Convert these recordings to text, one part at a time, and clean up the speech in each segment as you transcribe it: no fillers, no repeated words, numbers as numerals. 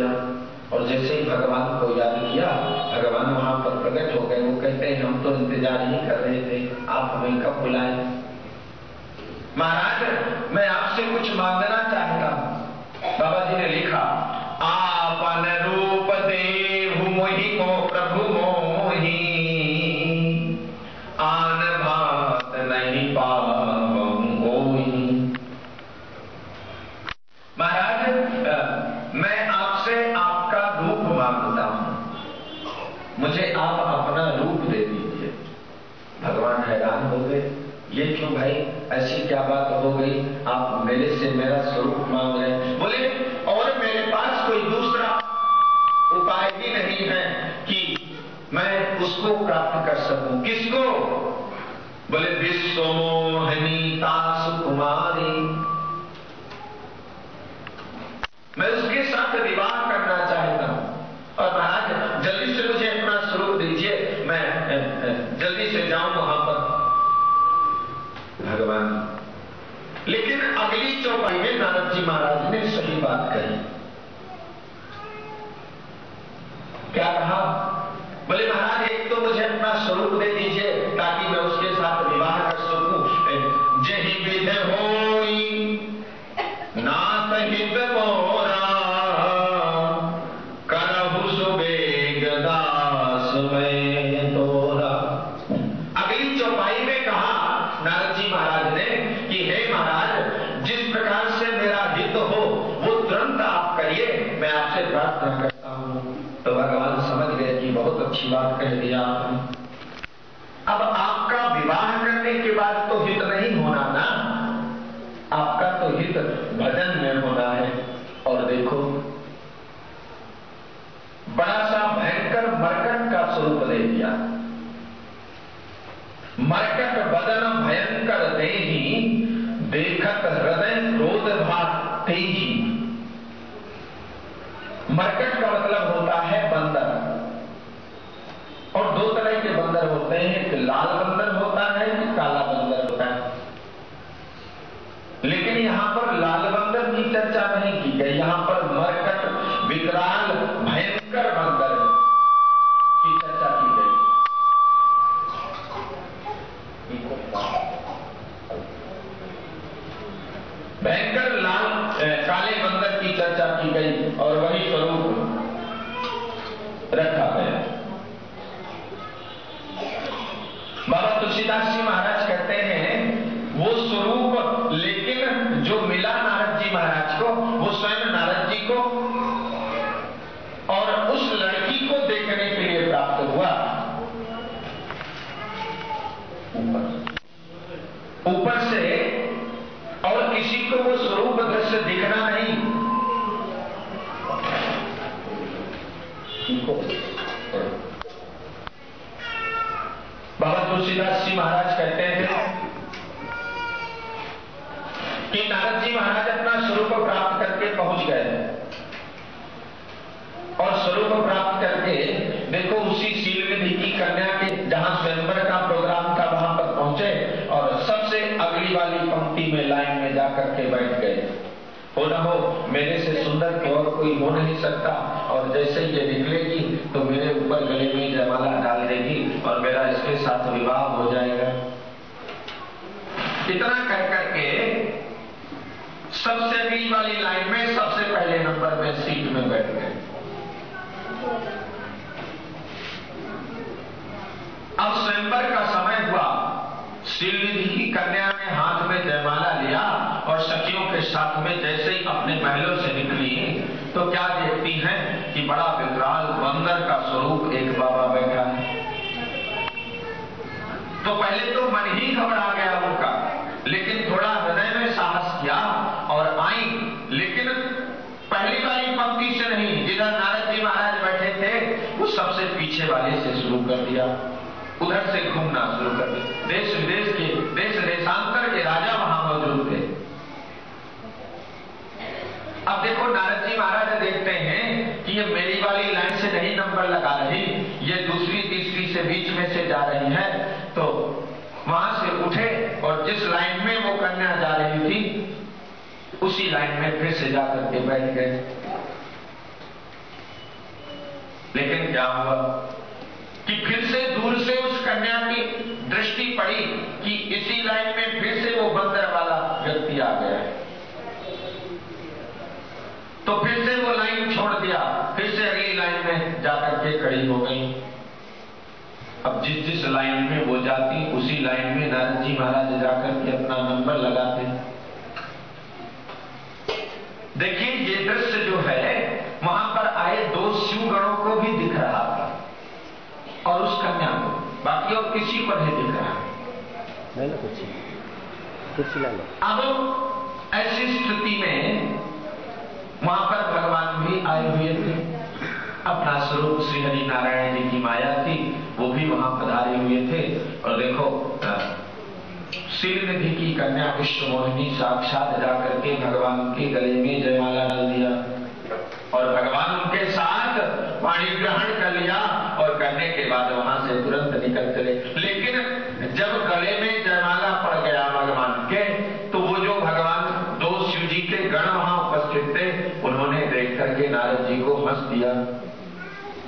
किया और जैसे ही भगवान को याद किया, भगवान वहां पर प्रकट हो गए। वो कहते हैं हम तो इंतजार ही कर रहे थे, आप हमें कब बुलाए। महाराज मैं आपसे कुछ मांगना चाहता हूं। बाबा जी ने लिखा, आपन रूप देहु मोहि को प्रभु मोहि, आन भात नहीं पावहु कोई। महाराज मैं आपसे आपका रूप मांगता हूं, मुझे आप अपना रूप दे दीजिए। भगवान हैरान हो गए, ये क्यों भाई, ऐसी क्या बात हो गई, आप मेरे से मेरा स्वरूप मांग रहे हैं। बोले और मेरे पास कोई दूसरा उपाय भी नहीं है कि मैं उसको प्राप्त कर सकूं। किसको? बोले विश्व मोहिनी तासु कुमारी, मैं उसके साथ विवाह करना चाहता हूं। और महाराज जल्दी से मुझे अपना स्वरूप दीजिए, मैं जल्दी से जाऊं वहां पर। भगवान, लेकिन अगली चौपाई में नारद जी महाराज ने सही बात कही। क्या कहा? बोले महाराज एक तो मुझे अपना स्वरूप दे दीजिए ताकि मैं उसके साथ विवाह कर सकूं। जही विध होई नाथ हित मोरा, करहु सुबेग दास मैं तोरा। अगली चौपाई में कहा नारद जी महाराज ने कि हे महाराज जिस प्रकार से मेरा हित हो वो तुरंत आप करिए, मैं आपसे प्रार्थना करता हूं। तो भगवान समझ गए कि बहुत अच्छी बात कह दिया आपने। अब आपका विवाह करने के बाद तो हित नहीं होना ना, आपका तो हित भजन में होना है। और देखो बड़ा सा भयंकर मरकट का स्वरूप ले दिया। मरकट बदन भयंकर देहि, देखत हृदय क्रोध भात तेजी। मरकट का मतलब होता है बंदर, और दो तरह के बंदर होते हैं, एक लाल बंदर होता है, एक काला बंदर होता है। लेकिन यहां पर लाल बंदर की चर्चा नहीं की गई, यहां पर मरकट विकराल भयंकर बंदर की चर्चा की गई। भयंकर लाल काले बंदर की चर्चा की गई और वही स्वरूप रखा गया। बाबा तुलसीदास जी महाराज कहते हैं वो स्वरूप लेकिन जो मिला नारद जी महाराज को, वो स्वयं नारद जी को और उस लड़की को देखने के लिए प्राप्त हुआ। ऊपर से और किसी को वो स्वरूप दृश्य दिखना नहीं। बाबा तुलसीदास जी महाराज कहते हैं कि नारद जी महाराज अपना स्वरूप प्राप्त करके पहुंच गए और स्वरूप प्राप्त करके देखो उसी शीलनिधि की कन्या के जहां स्वयंवर का प्रोग्राम था वहां पर पहुंचे और सबसे अगली वाली पंक्ति में लाइन में जाकर के बैठ गए। हो न हो मेरे से सुंदर तो और कोई हो नहीं सकता, और जैसे ये निकलेगी तो मेरे ऊपर गले में जयमाला डाल देगी और मेरा इसके साथ विवाह हो जाएगा। इतना कह करके सबसे अगली वाली लाइन में सबसे पहले नंबर में सीट में बैठ गए। अब स्वयंवर का समय हुआ, शीलनिधि की कन्या ने हाथ में जयमाला लिया और सखियों के साथ में जैसे ही अपने महलों से निकली तो क्या देखती हैं कि बड़ा विकराल बंदर का स्वरूप एक बाबा बैठा है। तो पहले तो मन ही घबरा गया उनका, लेकिन थोड़ा हृदय में साहस किया और आई। लेकिन पहली वाली पंक्ति से नहीं, जिधर नारद जी महाराज बैठे थे वो सबसे पीछे वाले से शुरू कर दिया, उधर से घूमना शुरू कर दिया। देश विदेश के देश देशांतर के राजा वहां मौजूद थे। अब देखो नारद जी महाराज देखते हैं कि ये मेरी वाली लाइन से नहीं नंबर लगा रही, ये दूसरी तीसरी से बीच में से जा रही है। तो वहां से उठे और जिस लाइन में वो कन्या जा रही थी उसी लाइन में फिर से जाकर के बैठ गए। लेकिन क्या हुआ कि फिर से दूर से उस कन्या की दृष्टि पड़ी कि इसी लाइन में फिर से वो बंदर वाला व्यक्ति आ गया है, तो फिर से वो लाइन छोड़ दिया, फिर से अगली लाइन में जाकर के खड़ी हो गई। अब जिस जिस लाइन में वो जाती उसी लाइन में नारद जी महाराज जाकर के अपना नंबर लगाते। देखिए ये दृश्य जो है वहां पर आए दो शिवगणों को भी दिख रहा था और उस कन्या को, बाकी और किसी को नहीं दिख रहा। अब ऐसी स्थिति में वहां पर भगवान भी आए हुए थे, अपना स्वरूप श्री हरि नारायण जी की माया थी, वो भी वहां पधारे हुए थे। और देखो श्रीनिधि की कन्या विश्व मोहिनी साक्षात जाकर के भगवान के गले में जयमाला डाल दिया और भगवान उनके साथ वाणी ग्रहण कर लिया और करने के बाद वहां से तुरंत निकल चले। लेकिन जब गले में जयमाला पड़ गया भगवान के, तो वो जो भगवान दो शिव जी के गण वहां उपस्थित थे, उन्होंने देख करके नारद जी को हंस दिया।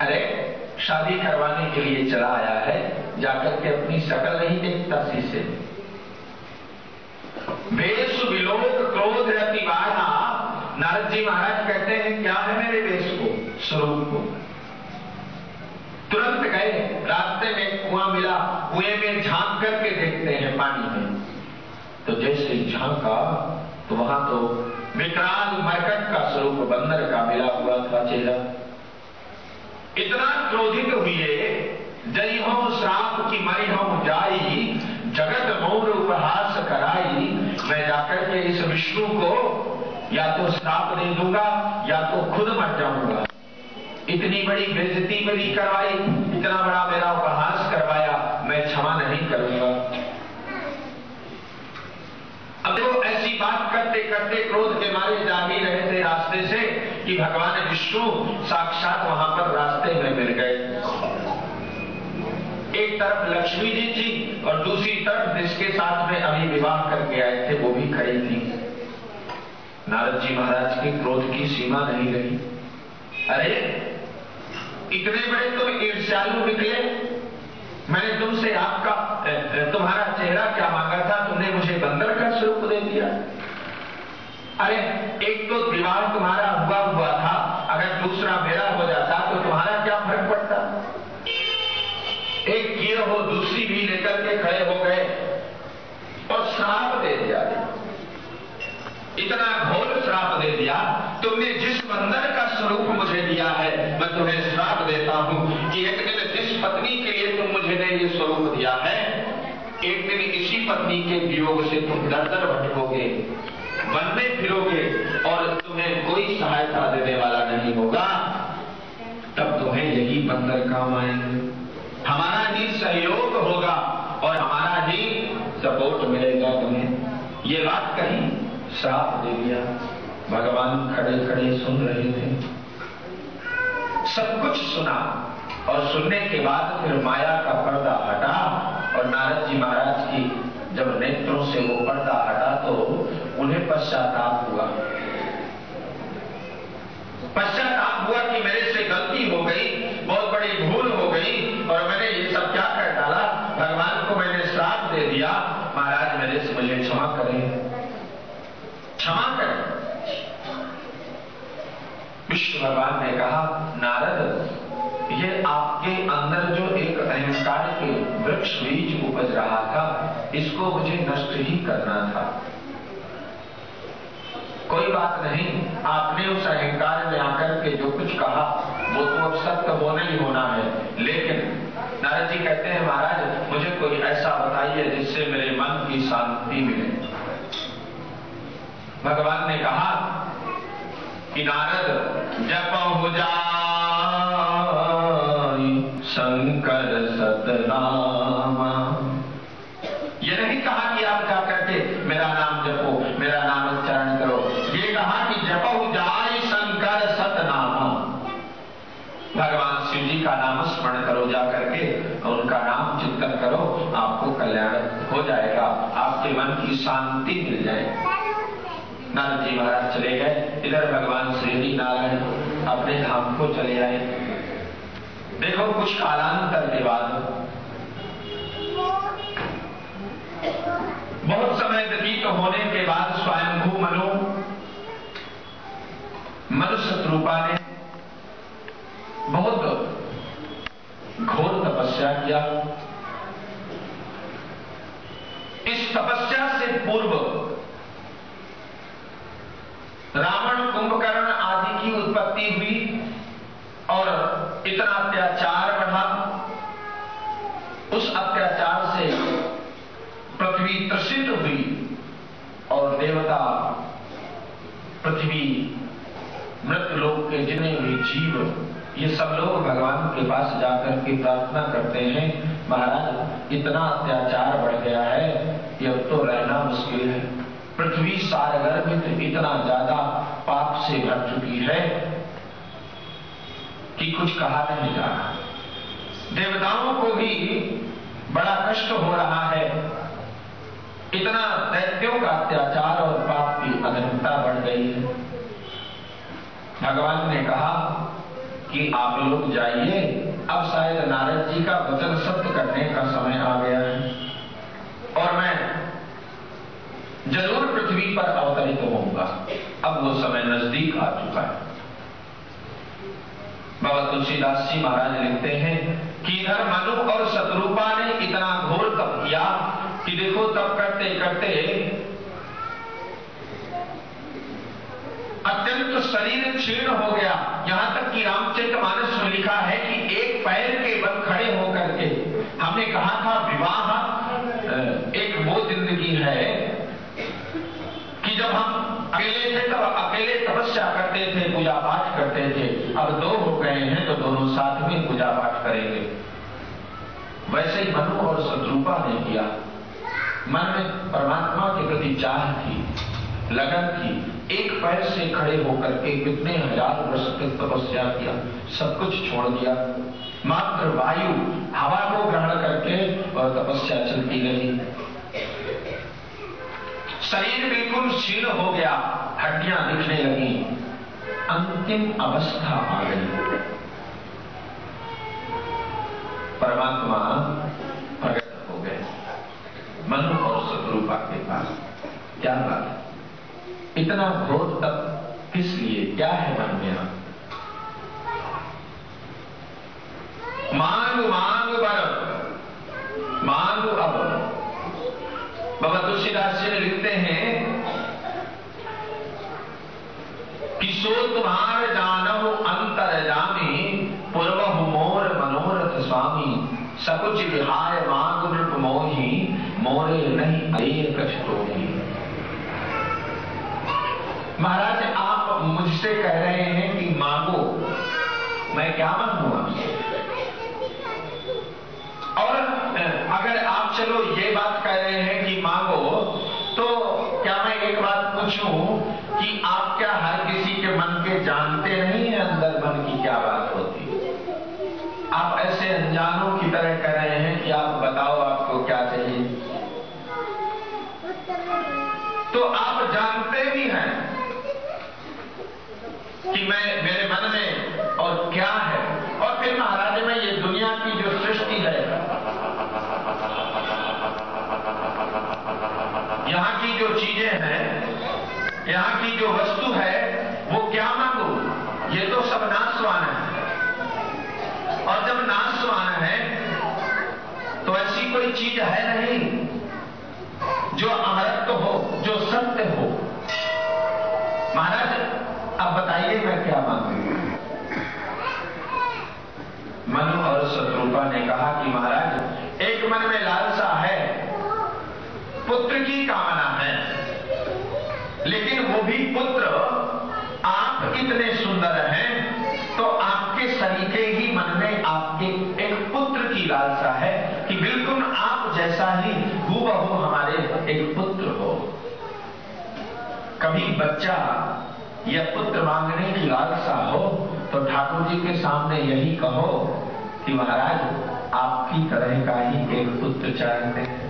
अरे शादी करवाने के लिए चला आया है, जाकर के अपनी शकल नहीं देखता शीशे में। वेश विलोक क्रोध रति बाधा। नारद जी महाराज कहते हैं क्या है मेरे वेश को, स्वरूप को। तुरंत गए, रास्ते में कुआं मिला, कुएं में झांक करके देखते हैं पानी में, तो जैसे झांका तो वहां तो विकराल मरकट का स्वरूप बंदर का मिला हुआ था चेहरा। इतना क्रोधित हुए, जय हो श्राप की मरी हो जाई, जगत मोर उपहास कराई। मैं जाकर के इस विष्णु को या तो श्राप दे दूंगा या तो खुद मर जाऊंगा। इतनी बड़ी बेइज्जती मेरी करवाई, इतना बड़ा मेरा उपहास करवाया, मैं क्षमा नहीं करूंगा। अब देखो ऐसी बात करते करते क्रोध के मारे जा ही रहे थे रास्ते से कि भगवान विष्णु साक्षात वहां पर रास्ते में मिल गए। एक तरफ लक्ष्मी जी थी और दूसरी तरफ जिसके साथ में अभी विवाह करके आए थे वो भी खड़ी थी। नारद जी महाराज के क्रोध की सीमा नहीं रही। अरे इतने बड़े तुम ईर्ष्यालु निकले, मैंने तुमसे आपका तुम्हारा चेहरा क्या मांगा था, तुमने मुझे बंदर का स्वरूप दे दिया। अरे एक तो विवाह तुम्हारा हुआ था, अगर दूसरा मेरा हो जाता तो तुम्हारा क्या फर्क पड़ता। एक किए हो दूसरी भी लेकर के खड़े हो गए और श्राप दे दिया, इतना घोर श्राप दे दिया। तुमने जिस बंदर का स्वरूप मुझे दिया है, मैं तुम्हें श्राप देता हूं कि एक दिन जिस पत्नी के लिए तुम मुझे ने ये स्वरूप दिया है, एक दिन इसी पत्नी के वियोग से तुम दर दर भटकोगे, वन में फिरोगे और तुम्हें कोई सहायता देने वाला नहीं होगा। तब तुम्हें यही बंदर काम आएंगे, हमारा ही सहयोग होगा और हमारा ही सपोर्ट मिलेगा तुम्हें। ये बात कही, श्राप दे दिया। भगवान खड़े खड़े सुन रहे थे, सब कुछ सुना और सुनने के बाद फिर माया का पर्दा हटा और नारद जी महाराज की जब नेत्रों से वो पर्दा हटा तो उन्हें पश्चाताप हुआ। पश्चाताप हुआ कि मेरे से गलती हो गई, बहुत बड़ी भूल हो गई और मैंने ये सब क्या कर डाला, भगवान को मैंने श्राप दे दिया। महाराज मेरे से मुझे क्षमा करें, क्षमा करें। विष्णु भगवान ने कहा, नारद ये आपके अंदर जो एक अहंकार के वृक्ष बीज उपज रहा था, इसको मुझे नष्ट ही करना था। कोई बात नहीं, आपने उस अहंकार में आकर के जो कुछ कहा वो तो अब सत्य होना ही होना है। लेकिन नारद जी कहते हैं, महाराज मुझे कोई ऐसा बताइए जिससे मेरे मन की शांति मिले। भगवान ने कहा कि नारद जपहु जाई शंकर सतनामा। ये नहीं कहा कि आप जाकर के मेरा नाम जपो, मेरा नाम उच्चारण करो, ये कहा कि जपहु जाई शंकर सतनामा। भगवान शिव जी का नाम स्मरण करो जाकर के, उनका नाम चिंतन करो, आपको कल्याण हो जाएगा, आपके मन की शांति मिल जाएगी। नारद जी महाराज चले गए, इधर भगवान श्री हरि नारायण अपने धाम को चले आए। देखो कुछ कालांतर के बाद, बहुत समय व्यतीत होने के बाद स्वयंभू मनु शत्रुपा ने बहुत घोर तपस्या किया। इस तपस्या से पूर्व रावण कुंभकर्ण आदि की उत्पत्ति हुई और इतना अत्याचार बढ़ा। उस अत्याचार से पृथ्वी त्रसित हुई और देवता पृथ्वी मृत लोक के जितने भी जीव ये सब लोग भगवान के पास जाकर के प्रार्थना करते हैं, महाराज इतना अत्याचार बढ़ गया है कि अब तो रहना मुश्किल है। पृथ्वी सारगर्भित इतना ज्यादा पाप से भर चुकी है कि कुछ कहा नहीं जा रहा। देवताओं को भी बड़ा कष्ट हो रहा है। इतना दैत्यों का अत्याचार और पाप की अधर्मता बढ़ गई है। भगवान ने कहा कि आप लोग जाइए, अब शायद नारद जी का वचन सत्य करने का समय आ गया है और मैं जरूर पृथ्वी पर अवतरित होऊंगा। अब वो समय नजदीक आ चुका है। बाबा तुलसीदास जी महाराज लिखते हैं कि इधर मनु और शत्रुपा ने इतना घोर तप किया कि देखो तप करते करते अत्यंत शरीर क्षीण हो गया। यहां तक कि रामचरितमानस में लिखा है कि एक पैर के बल खड़े होकर के, हमने कहा था विवाह एक वो जिंदगी है कि जब हम अकेले थे तब अकेले तपस्या करते थे, पूजा पाठ करते थे। अब दो हो गए हैं तो दोनों साथ में पूजा पाठ करेंगे। वैसे ही मनु और शत्रुपा ने किया। मन में परमात्मा के प्रति चाह थी, लगन थी। एक पैर से खड़े होकर के कितने हजार वर्ष तक तपस्या किया, सब कुछ छोड़ दिया। मात्र वायु हवा को ग्रहण करके और तपस्या चलती रही। शरीर बिल्कुल क्षीण हो गया, हड्डियां दिखने लगी, अंतिम अवस्था आ गई। परमात्मा प्रकट हो गए मनु और शत्रुपा के पास। क्या बात है, इतना घोर तप किस लिए, क्या है मन में? मांग मांग बर मांग अब। बाबा तुलसीदास जी लिखते हैं कि सो तुम्हार जानहु अंतर जामी, पूर्वहु मोर मनोरथ स्वामी, सकुच विहाय मांग नृप मोही, मोरे नहीं अये कछ तोही। महाराज आप मुझसे कह रहे हैं कि मांगो, मैं क्या मांगू आपसे? और अगर आप चलो ये बात कह रहे हैं कि मांगो, तो क्या मैं एक बात पूछूं कि आप क्या हर किसी के मन के जानते नहीं है अंदर मन की क्या बात होती? आप ऐसे अनजानों की तरह कह रहे हैं कि आप बताओ आपको क्या चाहिए। तो आप जानते भी हैं कि मेरे मन में और क्या है। और फिर महाराज में ये दुनिया की जो सृष्टि है, यहाँ की जो चीजें हैं, यहाँ की जो वस्तु है, वो क्या मांगू? ये तो सब नाशवान है। और जब नाशवान है तो ऐसी कोई चीज है नहीं जो अमरत्व हो, जो सत्य हो। महाराज अब बताइए मैं क्या मांगू? मनु और शत्रुपा ने कहा कि महाराज एक मन में लालसा है, पुत्र की कामना है, लेकिन वो भी पुत्र आप इतने सुंदर हैं तो आपके सरीखे ही मन में आपके एक पुत्र की लालसा है कि बिल्कुल आप जैसा ही हूबहू हमारे एक पुत्र हो। कभी बच्चा या पुत्र मांगने की लालसा हो तो ठाकुर जी के सामने यही कहो कि महाराज आपकी तरह का ही एक पुत्र चाहते हैं।